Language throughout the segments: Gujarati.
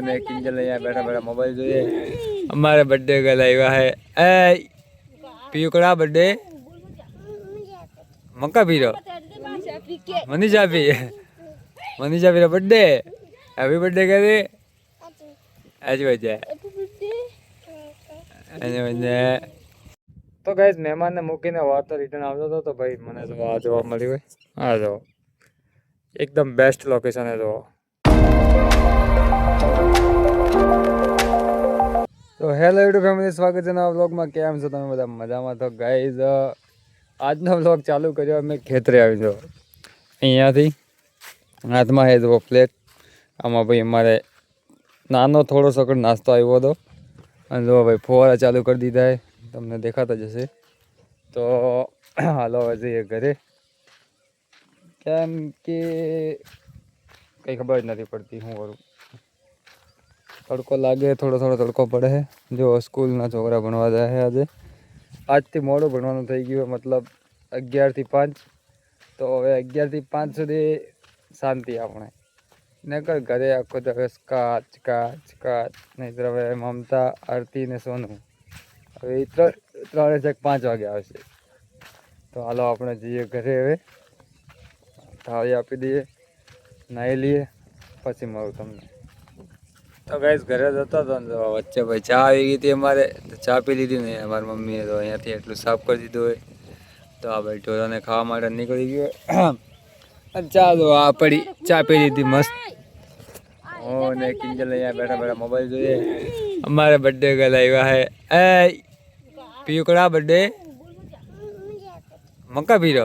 ને કિંજલ અહીંયા બેઠા બેઠા મોબાઈલ જોઈએ. અમારે બર્થડે ગર્લ આવ્યા હે. એ પીયુકડા બર્થડે મક્કા પીરો મનીષા પીરો બર્થડે હેપી બર્થડે કરે આજ વજે તો ગાઈસ મહેમાનને મૂકીને વાતો રિટર્ન આવતો હતો તો ભાઈ મને તો આ જોવા મળ્યું હોય. આ જો એકદમ બેસ્ટ લોકેશન હે. તો હેલો યુટ્યુબ ફેમિલી, સ્વાગત છે નવા વ્લોગમાં. કેમ છો તમે બધા? મજામાં? તો ગાઈઝ આજનો વ્લોગ ચાલુ કર્યો અમે ખેતરે આવી જો. અહીંયાથી હાથમાં હે જો પ્લેટ. આમાં ભાઈ અમારે નાનો થોડો સકડ નાસ્તો આવ્યો હતો અને જો ભાઈ ફુવારા ચાલુ કરી દીધા હે, તમને દેખાતા જ હશે. તો હાલો હવે જઈએ ઘરે, કેમ કે કંઈ ખબર જ નથી પડતી શું કરું. તડકો લાગે, થોડો તડકો પડે છે. જો સ્કૂલના છોકરા ભણવા જાય છે. આજથી મોડું ભણવાનું થઈ ગયું, મતલબ 11 થી 5. તો હવે 11 થી 5 સુધી શાંતિ આપણે નકર ઘરે આખો દિવસ કાચ નહીં. હવે મમતા, આરતી ને સોનું હવે 3:05 વાગે આવશે. તો હાલો આપણે જઈએ ઘરે. હવે થાળી આપી દઈએ, નાહી લઈએ, પછી મળું તમને. તો ગાઈસ ઘરે જતો હતો ને વચ્ચે ભાઈ ચા આવી ગઈ હતી અમારે, તો ચા પી લીધી ને અમારી મમ્મીએ તો અહીંયાથી એટલું સાફ કરી દીધું હોય. તો આ ભાઈ ઢોરાને ખાવા માટે નીકળી ગયો અને ચાલો આ પડી ચા પી લીધી મસ્ત. ને કિંજલ અહીંયા બેઠા બેઠા મોબાઈલ જોઈએ. અમારે બર્થડે ગર્લ આવ્યા હે. એ પીયુકડા બર્થડે મક્કા પીરો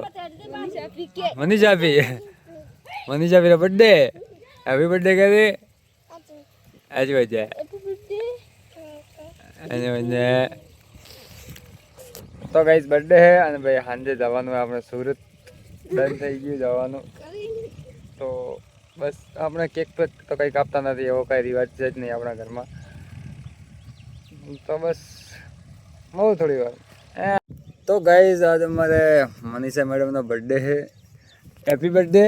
મનીષા પીરો બર્થડે હેપી બર્થડે કરે આજ વજે તો ગાઈસ બર્થડે હે અને ભાઈ સાંજે જવાનું આપણે સુરત. ડન થઈ ગયું જવાનું. તો બસ આપણે કેક તો કંઈ કાપતા નથી, એવો કાંઈ રિવાજ છે જ નહીં આપણા ઘરમાં. તો બસ બહુ થોડી વાર. તો ગાઈઝ આજે અમારે મનીષા મેડમનો બર્થડે છે. Happy birthday.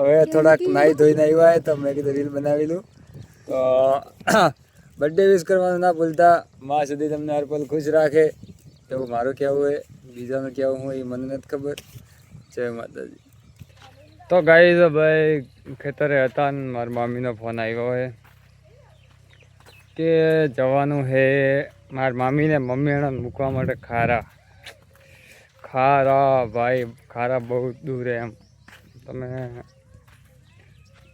હવે થોડાક નાહી ધોઈને આવ્યા હોય તો મેં કીધું રીલ બનાવી લઉં. તો બર્થડે વિશ કરવાનું ના ભૂલતા. માં સુધી તમને હર પલ ખુશ રાખે એવું મારું કહેવું હોય. બીજાનું કહેવું હોય એ મને નથી ખબર. જય માતાજી. તો ગાઈઝ ભાઈ ખેતરે હતા ને મારા મામીનો ફોન આવ્યો હોય કે જવાનું હે મારા મામીને મમ્મી એને મૂકવા માટે ખારા ભાઈ ખારા બહુ દૂર એમ. તમે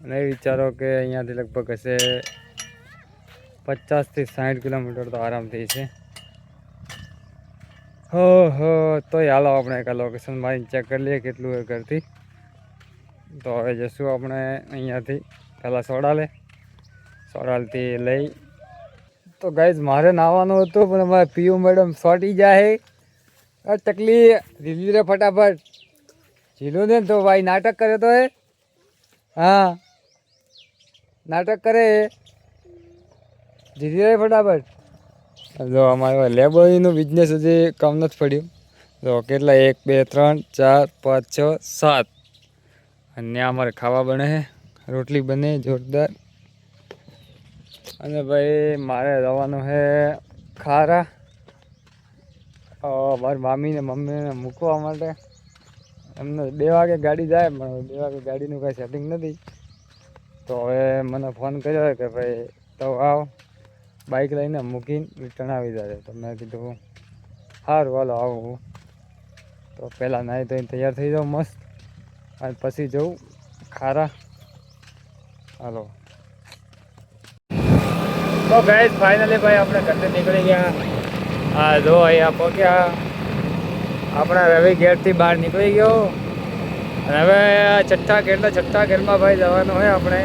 નહીં વિચારો કે અહીંયાથી લગભગ હશે 50 થી 60 કિલોમીટર તો આરામથી છે. તો હાલો આપણે એક લોકેશન મારી ચેક કરી લઈએ કેટલું એ ઘરથી. તો હવે જઈશું આપણે અહીંયાથી પહેલાં સોડાલથી લઈ. તો ગાઈઝ મારે નાહવાનું હતું પણ અમારે પીયુ મેડમ સોટી જાય. તકલી લીધી રે ફટાફટ ઝીલું ને તો ભાઈ નાટક કરે તો એ હા નાટક કરે જીધી રે ફટાફટ. જો અમારે લેબોરીનું બિઝનેસ હજી કામ નથી પડ્યું. જો કેટલા 1 2 3 4 5 6 7 અને અમારે ખાવા બને છે, રોટલી બને જોરદાર. અને ભાઈ મારે જવાનું છે ખારા મારી મામીને મમ્મીને મૂકવા માટે. એમને 2 વાગે ગાડી જાય પણ 2 વાગે ગાડીનું કાંઈ સેટિંગ નથી. તો હવે મને ફોન કર્યો કે ભાઈ તો આવ બાઇક લઈને મૂકીને રિટર્ન આવી જાય. તો મેં કીધું સારું હાલો આવું. તો પહેલાં નાહી ધોઈને તૈયાર થઈ જાઉં મસ્ત અને પછી જવું ખારા. હાલો. તો ગાઈઝ ફાઇનલી ભાઈ આપણે ઘરે નીકળી ગયા. હા જો અહીંયા પહોંચ્યા. આપણા રવિ ગેટથી બહાર નીકળી ગયો અને હવે છઠ્ઠા ગેરમાં ભાઈ જવાનું હોય આપણે.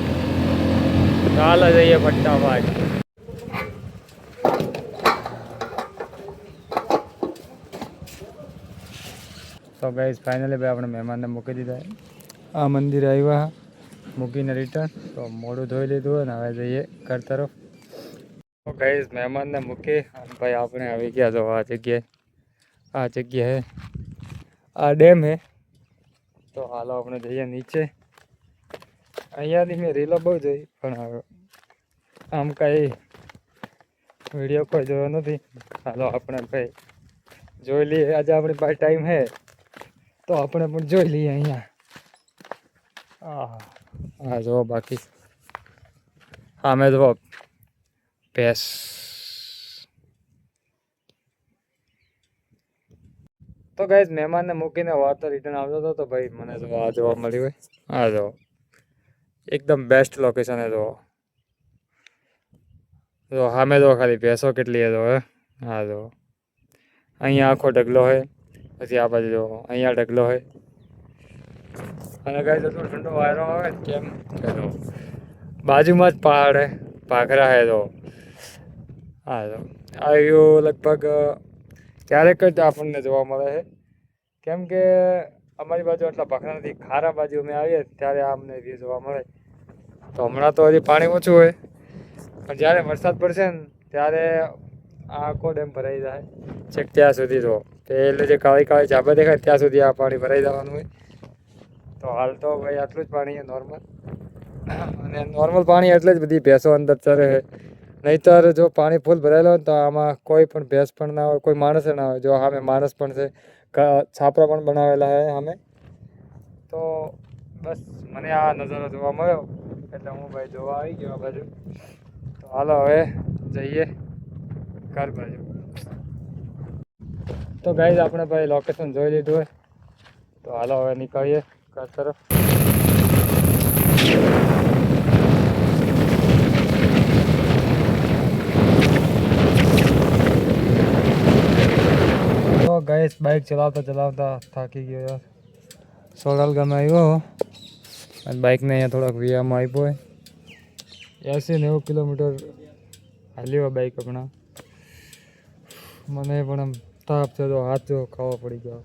ચાલો જઈએ ફટાફટ. તો ગાઈઝ ફાઇનલી ભાઈ આપણે મહેમાનને મૂકી દીધા. આ મંદિરે આવ્યા મૂકીને રિટર્ન. તો મોઢું ધોઈ લીધું અને હવે જઈએ ઘર તરફ. તો ગાઈઝ મહેમાનને મૂકી અને ભાઈ આપણે આવી ગયા. તો આ જગ્યાએ આ ડેમ હે. તો હાલો આપણે જઈએ નીચે. અહીંયાથી મેં રીલો બહુ જોઈ પણ આમ કઈ વિડીયો કોઈ જોયો નથી. હાલો આપણે ભાઈ જોઈ લઈએ. આજે આપણી પાસે ટાઈમ છે તો આપણે પણ જોઈ લઈએ અહીંયા. હા જો બાકી સામે જો ભેંસ. તો ગાઈસ મહેમાનને મૂકીને વાતો રિટર્ન આવતો હતો તો ભાઈ મને જો આ જોવા મળ્યું હોય. આ જો એકદમ બેસ્ટ લોકેશન હે. જો સામે જો ખાલી ભેંસો કેટલી હે. જો હા જો અહીંયા આખો ઢગલો હોય. પછી આ બાજુ જો અહીંયા ઢગલો હોય. અને ગાઈસ તો ઠંડો વાયરો આવે ને કેમ કે જો બાજુમાં જ પહાડ હે, ભાખરા હે. જો હા જો આવ્યું લગભગ ક્યારેક જ આપણને જોવા મળે છે. કેમ કે અમારી બાજુ આટલા ભાખરા નથી. ખારા બાજુ અમે આવીએ ત્યારે અમને વ્યૂ જોવા મળે. તો હમણાં તો હજી પાણી ઓછું હોય, પણ જ્યારે વરસાદ પડશે ને ત્યારે આખો ડેમ ભરાઈ જાય છેક ત્યાં સુધી. તો એટલે જે કાળી કાળી ઝાબા દેખાય ત્યાં સુધી આ પાણી ભરાઈ જવાનું હોય. તો હાલ તો ભાઈ આટલું જ પાણી છે નોર્મલ. અને નોર્મલ પાણી એટલે જ બધી ભેંસો અંદર ચરે છે. નહીંતર જો પાણી ફૂલ ભરાયેલું હોય તો આમાં કોઈ પણ ભેંસ પણ ના હોય, કોઈ માણસ ના હોય. જો સામે માણસ પણ છે, છાપરા પણ બનાવેલા છે સામે. તો બસ મને આ નજારો જોવા મળ્યો એટલે હું ભાઈ જોવા આવી ગયો આ બાજુ. તો હાલો હવે જઈએ ઘર બાજુ. તો ગાઈઝ આપણે ભાઈ લોકેશન જોઈ લીધું હોય તો હાલો હવે નીકળીએ ઘર તરફ. તો ગાઈઝ બાઇક ચલાવતા ચલાવતા થાકી ગયો યાર. સોલાલ ગામે આવ્યો અને બાઇકને અહીંયા થોડાક વિયામાં આપ્યો હોય. 80-90 કિલોમીટર હાલ્યો બાઇક હમણાં. મને પણ આમ તાપ છે તો હાથ જો ખાવા પડી ગયો.